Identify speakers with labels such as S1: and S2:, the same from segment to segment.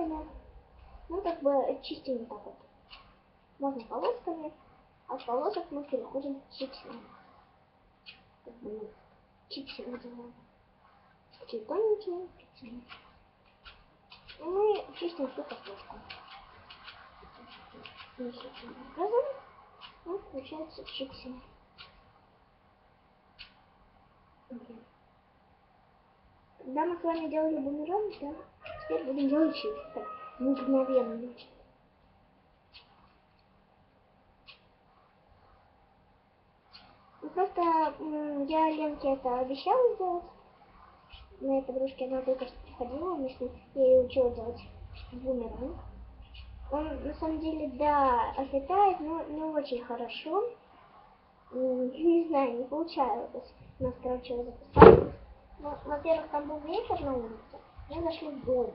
S1: полосками. Ну, как бы чистим так вот. Можно полосками, а от полосок мы переходим к чипсам. Как бы мы чипсы называем. Такие тоненькие чипсы. И мы чистим всю картошку. Вот получается чипсы. Когда мы с вами делали бумеранг, да, теперь будем делать чипсы. Так, мгновенно. Ну, просто я Ленке это обещала сделать. Моей подружке она только что приходила, мы с ней, я ее учила делать бумеранг. Он на самом деле, да, отлетает, но не очень хорошо. Не знаю, не получалось. Нас, короче, его записали. Ну, во-первых, там был ветер на улице, мы зашли в дом.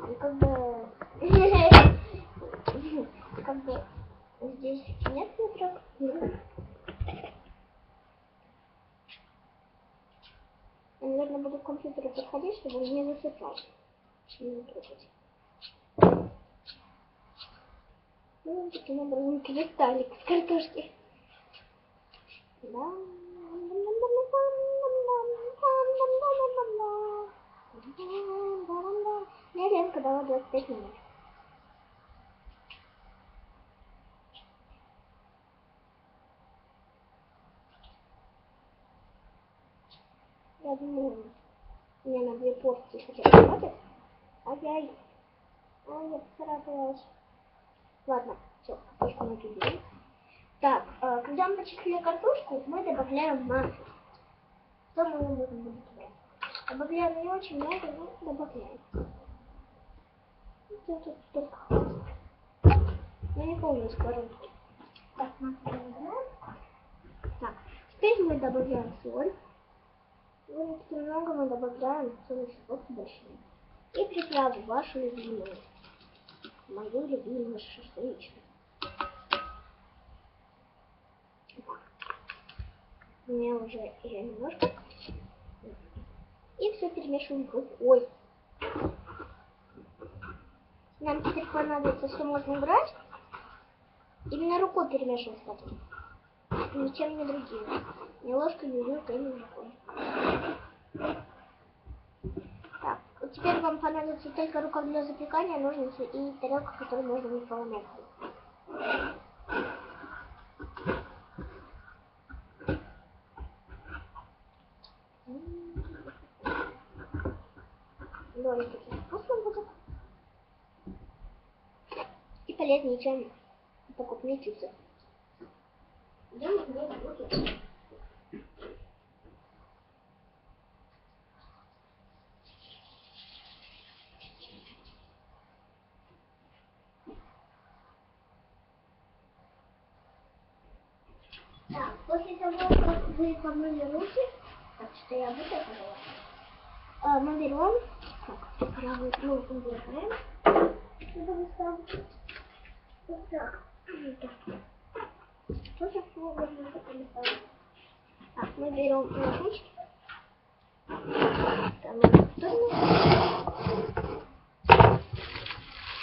S1: И как бы... Как бы здесь нет ветра. Я, наверное, буду к компьютеру подходить, чтобы он не засыпал. Не трогать. Ну, таким образом кристаллик с картошки. Да. Мне Ленка дала 25 минут. Я думаю, мне на 2 порции хотя бы хватит. Ай-яй. Ай, я поцарапалась. Ладно, все, картошку мы берем. Так, когда мы почистили картошку, мы добавляем масло. Что мы будем добавлять? Добавляем не очень много, но добавляем. Это только хватит. Но не полную сковородку. Так, масло добавляем. Так, теперь мы добавляем соль. Вынести немного мы добавляем соль большую. И приправу вашу любимую. Мою любимую шашлычную. У меня уже ее немножко. И все перемешиваем рукой. Нам теперь понадобится, что можно брать. Именно рукой перемешивать потом. Ничем не другим. Не ложкой, не вилкой, не рукой. Так, теперь вам понадобится только рука для запекания, ножницы и тарелка, которую можно в микроволновку. Довольно-таки вкусно будет. И полезнее, чем покупные чипсы. Так, после того, как вы помыли руки, так что я буду это мы берем, так, правую ногу убираем, чтобы не стал. Вот так. Тоже можно это. Так, мы берем ручки. Там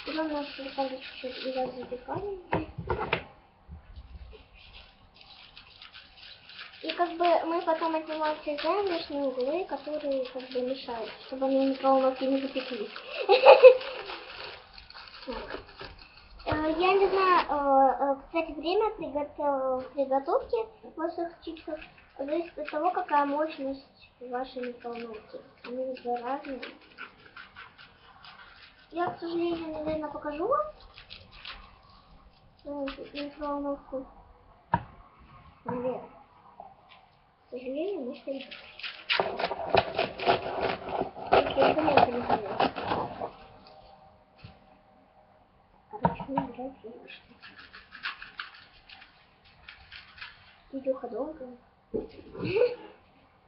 S1: потом у нас осталось чуть-чуть из-за запекания. И как бы мы потом отнимаем все лишние углы, которые как бы мешают, чтобы они в микроволновке не запеклись. Я не знаю, кстати, время приготовки ваших чипсов зависит от того, какая мощность вашей микроволновки. Они две разные. Я, к сожалению, наверное, покажу вам микроволновку. Наверное. К сожалению, может и нет. Короче, мне нравится эта штука. Видео долго.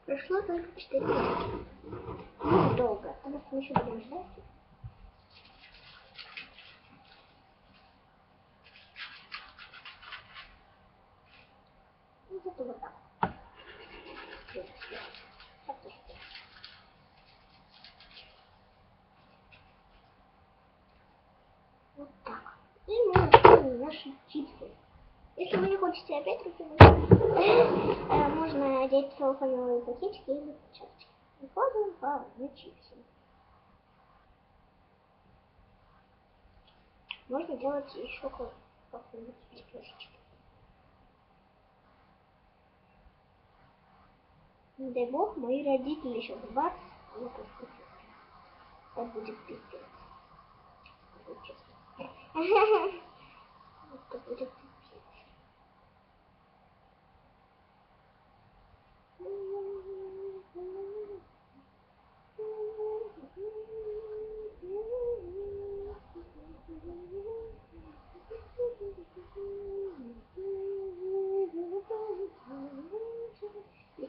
S1: Прошло только 4 минуты. Ну, долго. Потому что мы еще будем ждать. Ну, зато вот так. делаем наши чипсы. Если вы не хотите опять руки мыть, можно одеть целлофановые пакетики или перчатки. Выкладываем по чипсы. Можно делать еще как-нибудь лепешечки. Не дай бог, мои родители еще бац, и это будет пиздец. Это будет пиздец.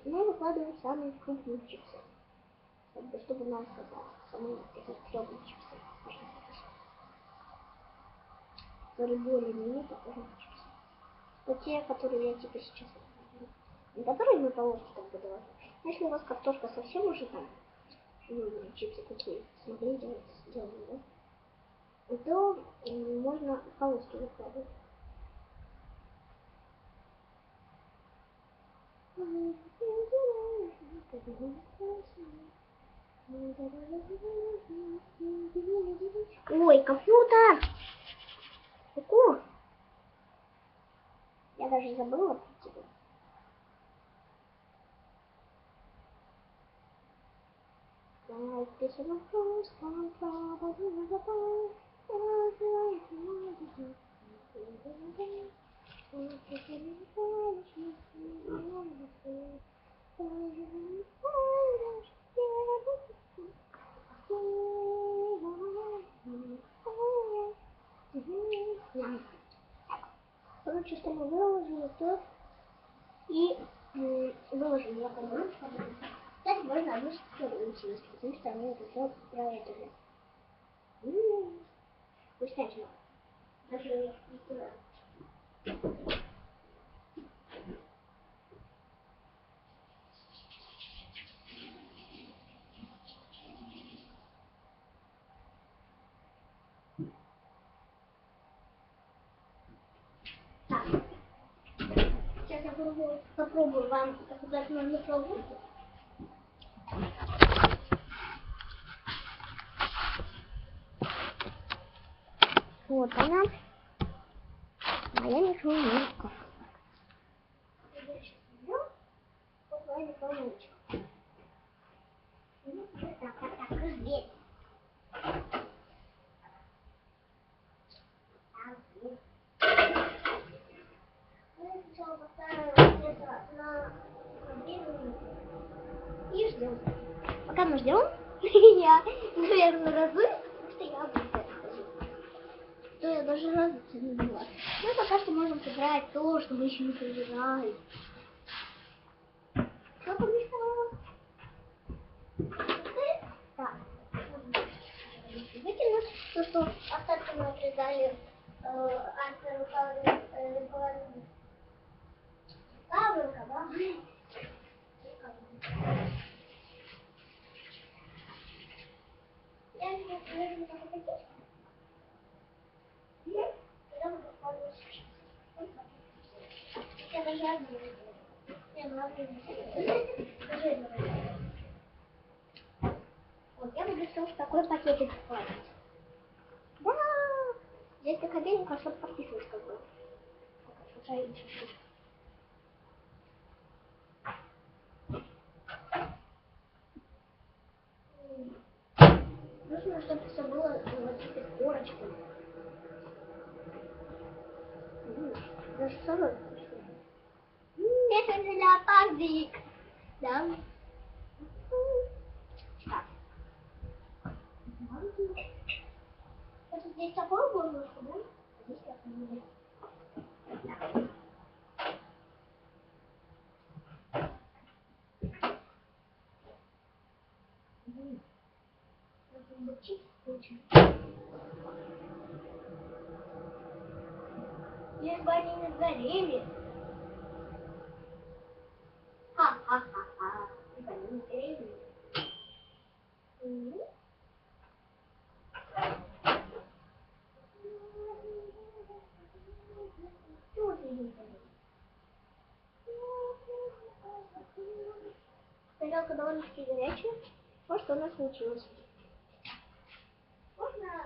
S1: Мы выкладываем самые крупные чипсы, чтобы нам сказать самые такие крупные чипсы, которые более-менее похожи на чипсы. Вот те, которые я типа сейчас выкладываю. Не которые мы полоски как бы делаем. Если у вас картошка совсем уже там, чипсы такие смогли делать, да? То можно полоски выкладывать. Ой, компьютер! Ку-ку! Я даже забыла про тебя. Короче, что мы выложили то и выложили я пойму. Кстати, можно одну историю учить, потому что мы это все про это же. Вкуснятина. Даже так. Сейчас я попробую вам показать мою микроволновку. Вот она. Моя микроволновка. Так, раздеть. Сначала поставим где-то на 2 минуты. И ждем. Пока мы ждем, я, наверное, разуюсь, потому что я буду то я даже разуться не была. Мы пока что можем сыграть то, что мы еще не сыграли. Что там еще? Так. Вытянуть то, что остатки мы отрезали Альферу Павленко, да? Я не знаю, как это есть. Когда мы попали я даже одну. Вот, я буду все в такой пакетик вкладывать. Да! Здесь такая беленькая, чтобы подписывать какой. Нужно, чтобы все было вот с корочкой. Даже солодкий. Это же леопардик. Да. Так. Вот здесь такое горлышко, да? Здесь такое. Лишь бы они не сгорели. Ха-ха-ха-ха. Лишь бы они не сгорели. подушки горячие. Вот что у нас случилось. Можно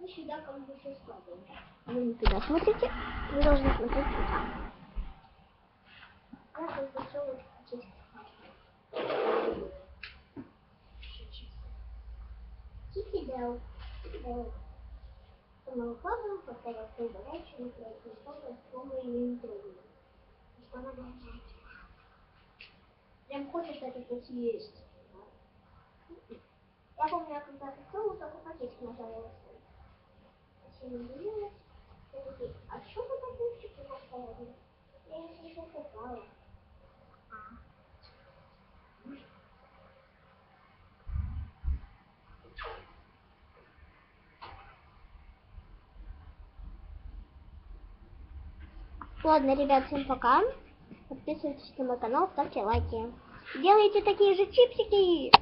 S1: мы сюда как бы все складываем. Вы не туда смотрите, вы должны смотреть туда. Как это все вот чисто. Чики-дел. Мы укладываем, повторяем все горячее, мы происходим, что мы ее не трогаем. Что она горячая. Прям хочешь это съесть. Я помню, я когда готовила, только пакетик нажала. Все не а что вы пакетики поставили? Я их не покупала. Ладно, ребят, всем пока. Подписывайтесь на мой канал, ставьте лайки. Делайте такие же чипсики.